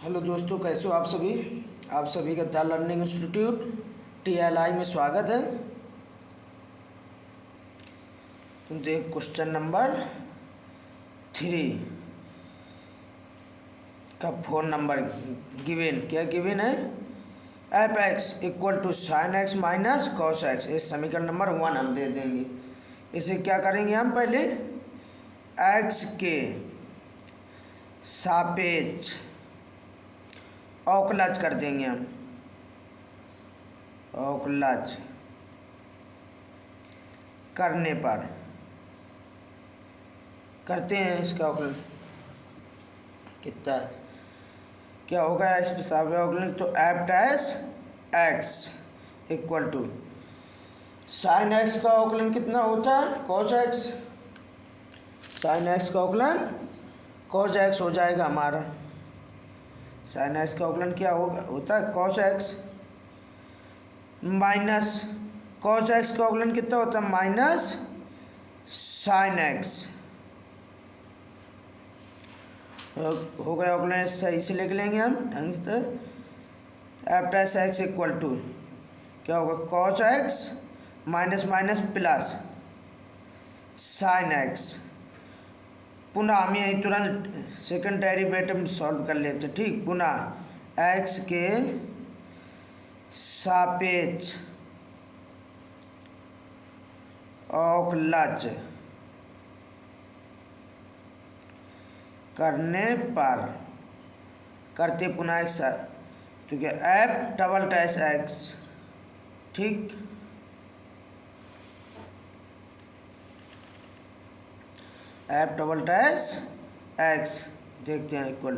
Hello दोस्तों, कैसे हो आप सभी का द लर्निंग इंस्टीट्यूट TLI में स्वागत है। तुम देख क्वेश्चन नंबर 3 का 4 नंबर गिवन क्या गिवन है। F x equal to sine x minus cos x, इस समीकरण नंबर 1 हम दे देंगे। इसे क्या करेंगे हम पहले एक्स के सापेक्ष अवकलज कर देंगे हम। अवकलज करने पर करते हैं इसका अवकलन कितना क्या होगा। एक्स के सापेक्ष अवकलन तो f dash x equal to sine x का अवकलन कितना होता है कॉस एक्स। साइन एक्स का अवकलन कॉस एक्स हो जाएगा हमारा। साइन एक्स का अवकलन क्या होता है cos x minus cos x का अवकलन कितना होता है माइनस साइन एक्स। हो गया अवकलन, सही से लिख लेंगे हम ढंग से। F dash x equal to क्या होगा cos x minus minus plus sine x. पुनः हम यही तुरंत सेकंड डेरिवेटिव सॉल्व कर लेते हैं। ठीक, पुनः एक्स के सापेक्ष अवकलज करने पर करते पुनः एक साथ तो क्या एफ डबल डैश एक्स। ठीक, एफ डबल डैश एक्स देखते हैं इक्वल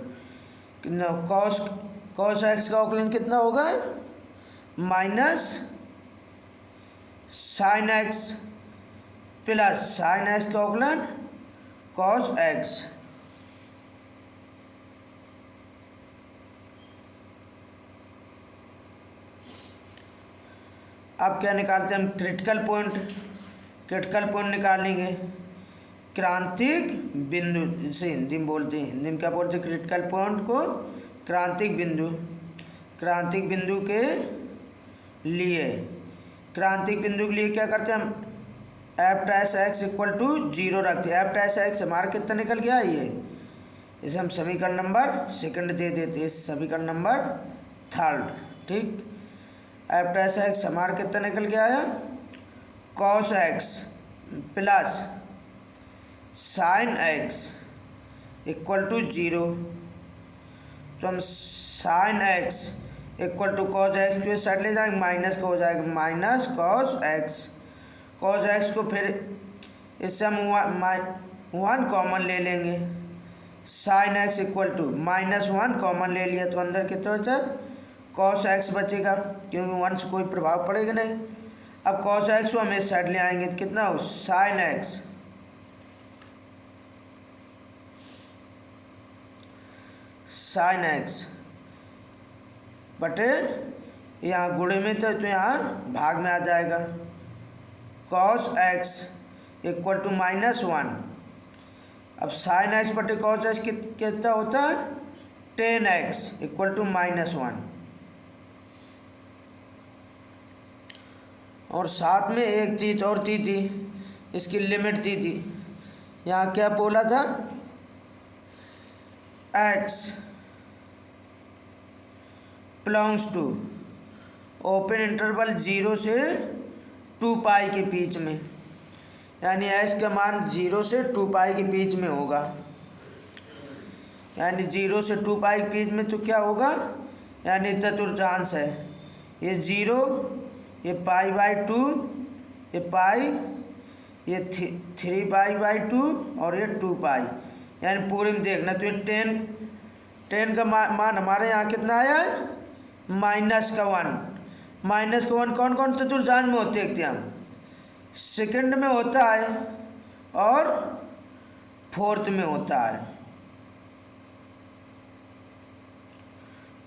कितना कॉस कॉस एक्स का अवकलन कितना होगा minus sine x plus sine x का अवकलन कॉस एक्स। अब क्या निकालते हैं हम क्रिटिकल पॉइंट निकालेंगे। क्रांतिक बिंदु इसे हिंदी में बोलते हैं, हिंदी में क्या बोलते हैं क्रिटिकल पॉइंट को क्रांतिक बिंदु। क्रांतिक बिंदु के लिए क्या करते हैं हम f dash x equal to 0 रखते हैं। एफ डैश एक्स हमारा कितना निकल गया ये, इसे हम समीकरण नंबर सेकंड दे देते हैं, समीकरण नंबर 3। ठीक, एफ डैश एक्स हमारा कितना निकल गया है cos x plus sine x equal to 0। तो हम sine x equal to cos x के साइड ले जाएंगे, माइनस का हो जाएगा minus cos x. Cos x को फिर इससे हम 1 कॉमन ले लेंगे। Sine x equal to -1 common ले लिया तो अंदर कितना होता है कॉस एक्स बचेगा, क्योंकि 1 से कोई प्रभाव पड़ेगा नहीं। अब कॉस एक्स को हम इस साइड ले आएंगे तो कितना हो साइन एक्स बटे यहाँ गुणे में तो यहाँ भाग में आ जाएगा कॉस एक्स इक्वल टू -1। अब साइन एक्स बटे कॉस एक्स कितना होता है टेन एक्स इक्वल टू -1। और साथ में एक चीज़ और दी थी, इसकी लिमिट दी थी। यहाँ क्या बोला था x belongs to open interval 0 से 2 पाई के बीच में, यानी एक्स का मान 0 से 2 पाई के बीच में होगा। यानी 0 से 2 पाई के बीच में तो क्या होगा, यानी चतुर्थांश है। ये 0, ये π/2, ये पाई, ये 3 π/2 और ये 2 पाई, यानी पूरे में देखना तो ये 10 का मान हमारे यहाँ कितना आया है -1 कौन कौन चतुर्थांश में होते हैं हम सेकंड में होता है और फोर्थ में होता है।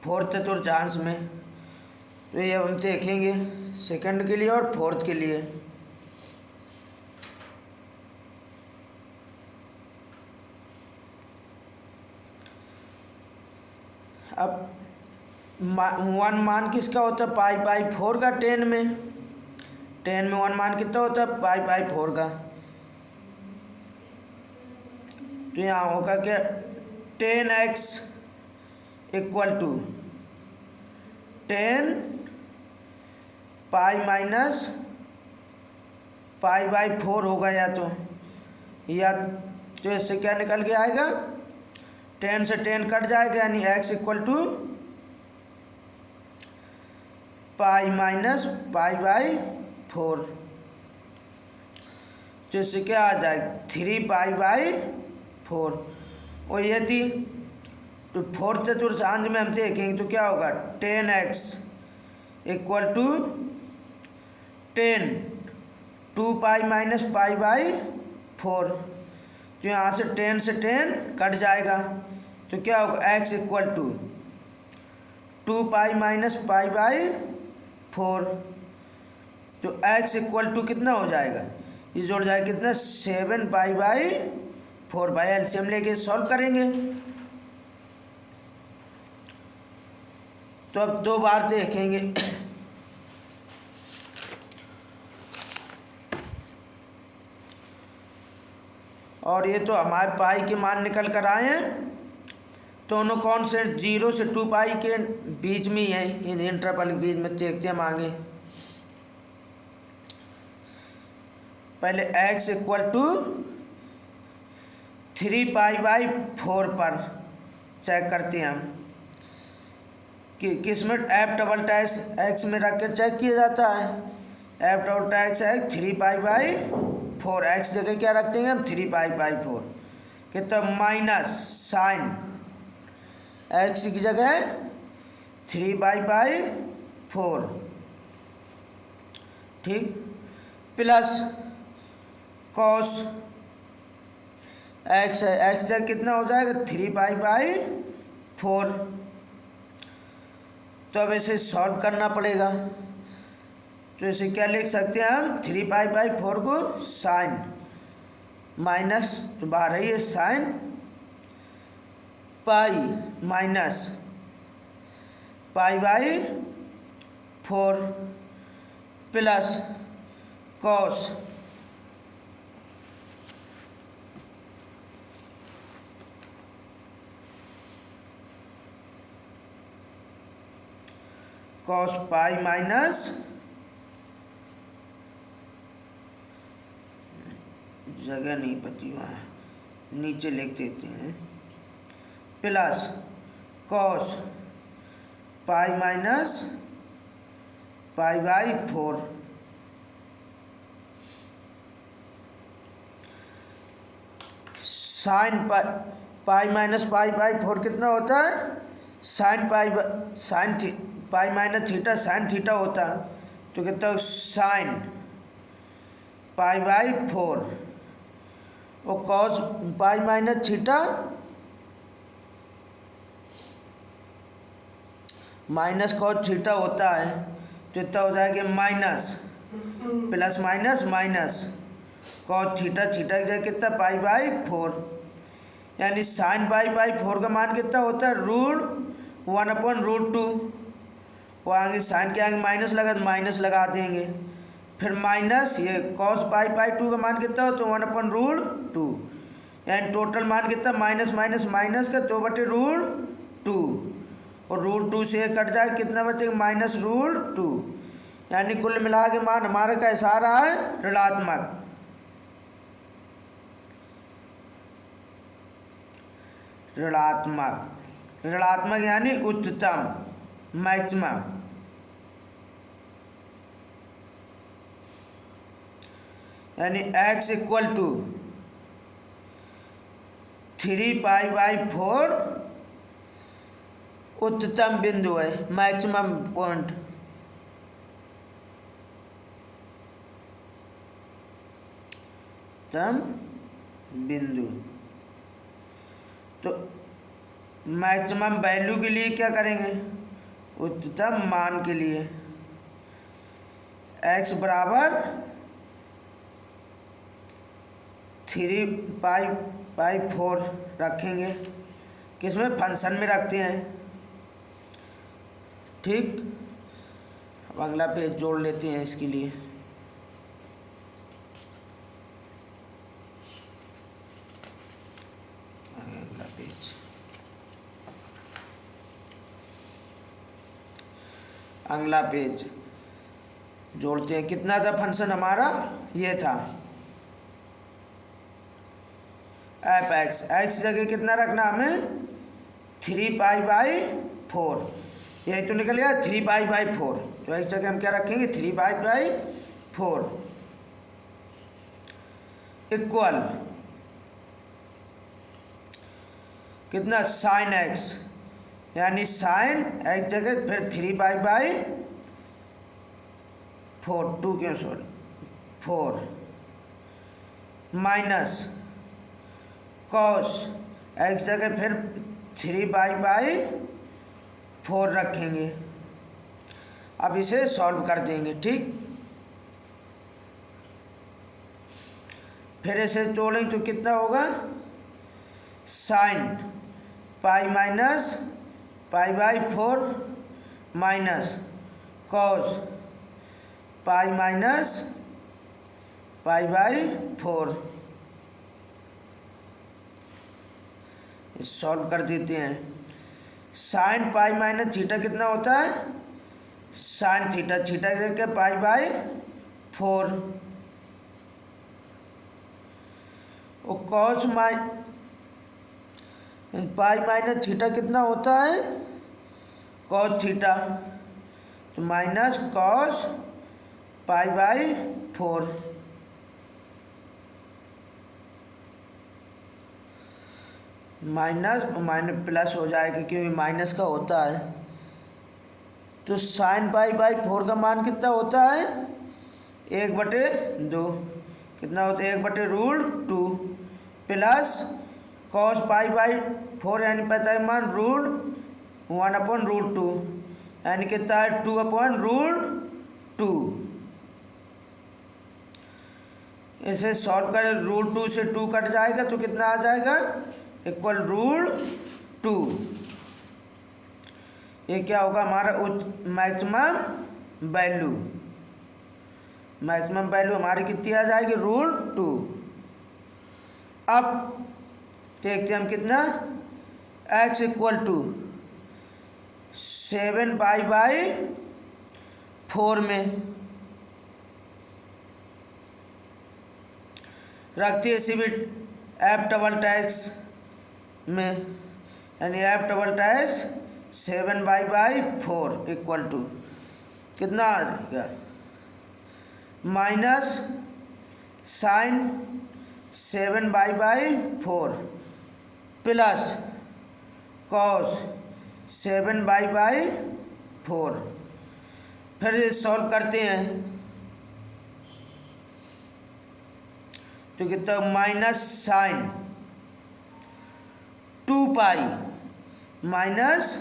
फोर्थ चतुर्थांश में तो ये हम देखेंगे सेकंड के लिए और फोर्थ के लिए। अब 1 मान किसका होता है, पाई बाई 4 का 10 में 1 मान कितना होता है, पाई बाई 4 का। तो यहाँ होगा क्या, 10x equal to 10 pi minus pi by 4 होगा, या तो इससे क्या निकल के आएगा, 10 से 10 कट जाएगा, यानी x equal to pi minus pi by 4। तो इससे क्या आ जाएगा, 3 पाई बाई 4। और यदि तो 4th चतुर्थांश में हम देखेंगे तो क्या होगा, 10x equal to 10 2 pi minus pi by 4। तो यहाँ से 10 से 10 कट जाएगा, तो क्या होगा, x equal to 2 pi minus pi by 4। तो x इक्वल टू कितना हो जाएगा, ये जोड़ जाएगा कितना, 7 पाई बाई 4। बाई एलसीएम लेके सॉल्व करेंगे। तो अब 2 बार देखेंगे। और ये तो हमारे पाई के मान निकल कर आए हैं, दोनों कौन से 0 से 2 पाई के बीच में ही है, इन इंटरवल के बीच में। देखते हैं हम आगे। पहले x equal to 3 pi by 4 पर चेक करते हैं हम कि किसमें एफ डबल टैक्स x में रख के चेक किया जाता है। एफ डबल टैक्स है 3 पाई बाई 4, x जगह क्या रखते हैं हम, 3 पाई बाई 4। कितना, माइनस साइन x की जगह 3 पाई बाई 4, ठीक, प्लस कॉस x है, x जगह कितना हो जाएगा, 3 पाई बाई 4। तो अब इसे सॉल्व करना पड़ेगा। तो इसे क्या लिख सकते हैं हम, 3 पाई बाई 4 को साइन माइनस, तो बाहर है ये sine pi minus pi by 4 plus cos pi minus जगह नहीं बची, वहाँ नीचे लिख देते हैं, plus cos pi minus pi by 4। Sine pi minus pi by 4 कितना होता है, sine pi minus theta sine theta होता है। तो कितना, साइन पाई बाई 4 और cos pi minus theta minus cos theta होता है। तो इतना हो जाएगा minus plus minus minus cos theta, theta की जगह कितना, पाई बाई 4, यानी साइन पाई बाई 4 का मान कितना होता है, √1/√2। वो आगे साइन के आगे माइनस लगा तो माइनस लगा देंगे, फिर माइनस ये कॉस पाई बाई 2 का मान कितना होता है, 1/√2, यानी टोटल मान कितना, माइनस माइनस माइनस का 2/√2, और √2 से ये कट जाए, कितना बचेगा, -√2, यानी कुल मिला के मान हमारा कैसा आ रहा है, ऋणात्मक। ऋणात्मक यानी उच्चतम, मैक्सिमम। यानी x equal to 3 pi by 4 उच्चतम बिंदु है, मैक्सिमम पॉइंट। उच्चतम बिंदु। तो मैक्सिमम वैल्यू के लिए क्या करेंगे, उच्चतम मान के लिए x बराबर 3 पाई बाई 4 रखेंगे, किसमें, फंक्शन में रखते हैं। ठीक। अब अगला पेज जोड़ लेते हैं इसके लिए। अगला पेज, अगला पेज जोड़ते हैं। कितना था फंक्शन हमारा, ये था एफ एक्स। एक्स जगह कितना रखना हमें, 3π/4। यही तो निकल गया 3π/4। तो इस जगह हम क्या रखेंगे, 3π/4 इक्वल कितना, साइन एक्स, यानी साइन एक्स जगह फिर 3π/4, 2 क्यों सॉरी 4 माइनस कॉस एक्स जगह फिर 3π/4 रखेंगे। अब इसे सॉल्व कर देंगे, ठीक। फिर इसे जोड़ेंगे तो कितना होगा, साइन π-π/4 माइनस कॉस π-π/4। सॉल्व कर देते हैं। साइन पाई माइनस थीटा कितना होता है, साइन थीटा, थीटा क्या, π/4। और कॉस पाई माइनस थीटा कितना होता है, कॉस थीटा, तो माइनस कॉस π/4। माइनस और माइनस प्लस हो जाएगा क्योंकि माइनस का होता है। तो साइन π/4 का मान कितना होता है, 1/2। कितना होता है, 1/√2 प्लस कॉस π/4 यानी पता है मान √1/√2 यानी कितना है 2/√2। इसे सॉल्व करें, √2 से 2 कट जाएगा तो कितना आ जाएगा, इक्वल √2। ये क्या होगा हमारा मैक्सिमम वैल्यू। मैक्सिमम वैल्यू हमारी कितनी आ जाएगी, √2। अब देखते हैं हम कितना, x इक्वल टू 7π/4 में रखते हैं, इसी भी f" में, यानी f" 7π/4 इक्वल टू कितना आ जाएगा, माइनस साइन 7π/4 प्लस कॉस 7π/4। फिर ये सॉल्व करते हैं तो कितना, minus sine 2π minus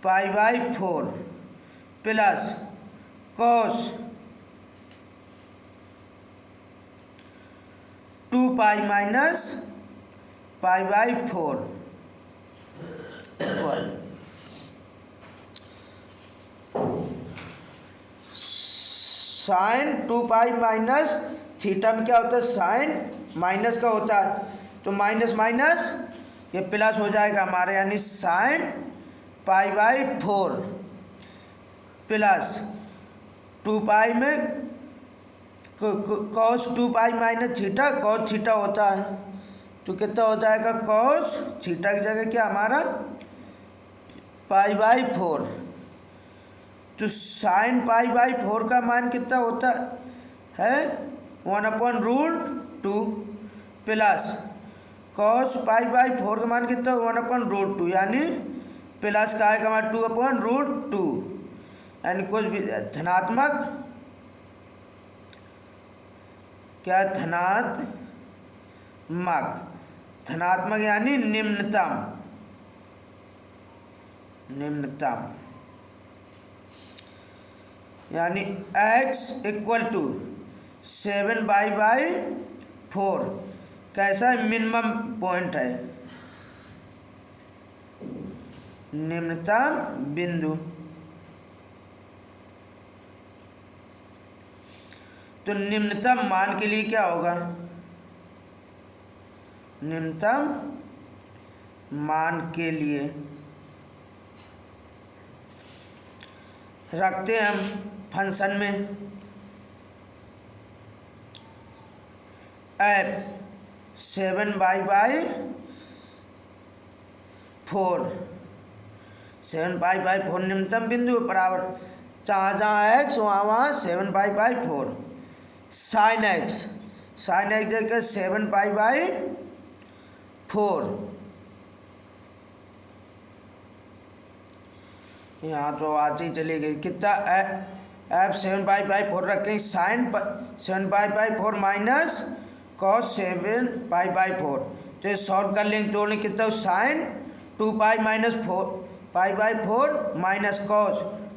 π/4 plus cos 2π minus π/4 equal sine 2π minus theta में क्या होता है, साइन माइनस का होता है, तो माइनस माइनस ये प्लस हो जाएगा हमारे, यानी साइन π/4 प्लस 2π में cos 2π minus theta, cos theta होता है, तो कितना हो जाएगा, कॉस थीटा की जगह क्या हमारा π/4। तो साइन π/4 का मान कितना होता है 1/√2 प्लस कॉस π/4 का मान कितना, 1/√2 यानी प्लस का आएगा हमारा 2/√2, यानी कुछ भी धनात्मक, क्या धनात्मक, धनात्मक यानी निम्नतम, निम्नतम, यानी x इक्वल टू 7π/4 कैसा है, मिनिमम पॉइंट है, निम्नतम बिंदु। तो निम्नतम मान के लिए क्या होगा, निम्नतम मान के लिए रखते हैं हम फंक्शन में एफ 7 पाई 4 निम्नतम बिंदु बराबर जहाँ एक्स वहाँ 7 पाई 4 साइन एक्स देकर 7 पाई 4 यहाँ तो आज ही चली गई। कितना एफ 7 पाई 4 रखें sine 7 pi 4 minus cos 7 pi 4, तो सॉल्व कर लेंगे, जोड़ लेंगे कितना sine 2 pi minus 4 pi 4 minus cos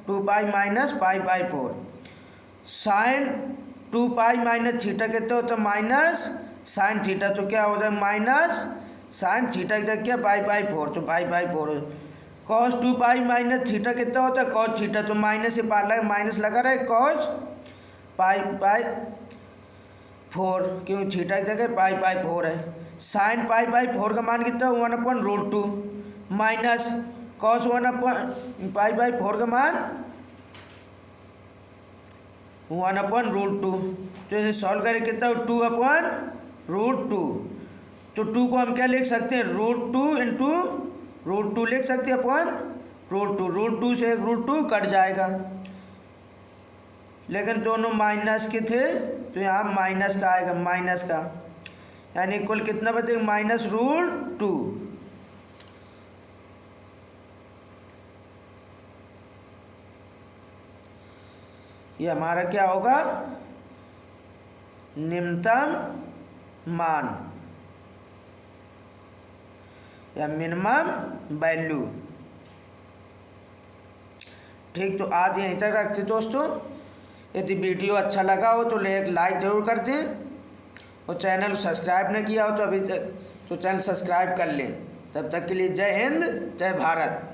2 pi minus pi 4, sine 2 pi minus theta कितना होता है माइनस साइन थीटा, तो क्या हो जाए माइनस साइन थीटा की जगह क्या पाई 4, तो पाई 4 कॉस 2 पाई माइनस थीटा कितना होता है कॉस थीटा, तो माइनस से माइनस लगा रहा है कॉस पाई 4, क्योंकि थीटा की जगह पाई 4 है। साइन पाई 4 का मान कितना 1/√2 माइनस कॉस 1/पाई 4 का मान 1/√2, तो इसे सॉल्व करें कितना 2/√2, तो 2 को हम क्या लिख सकते हैं √2 इंटू √2 लिख सकते हैं √2 से एक √2 कट जाएगा, लेकिन दोनों माइनस के थे तो यहाँ माइनस का आएगा, माइनस का, यानी कुल कितना बचेगा -√2। ये हमारा क्या होगा निम्नतम मान या मिनिमम वैल्यू। ठीक, तो आज यहीं तक रखते दोस्तों। यदि वीडियो अच्छा लगा हो तो एक लाइक ज़रूर कर दें, और चैनल सब्सक्राइब नहीं किया हो तो अभी तक तो चैनल सब्सक्राइब कर लें। तब तक के लिए जय हिंद, जय भारत।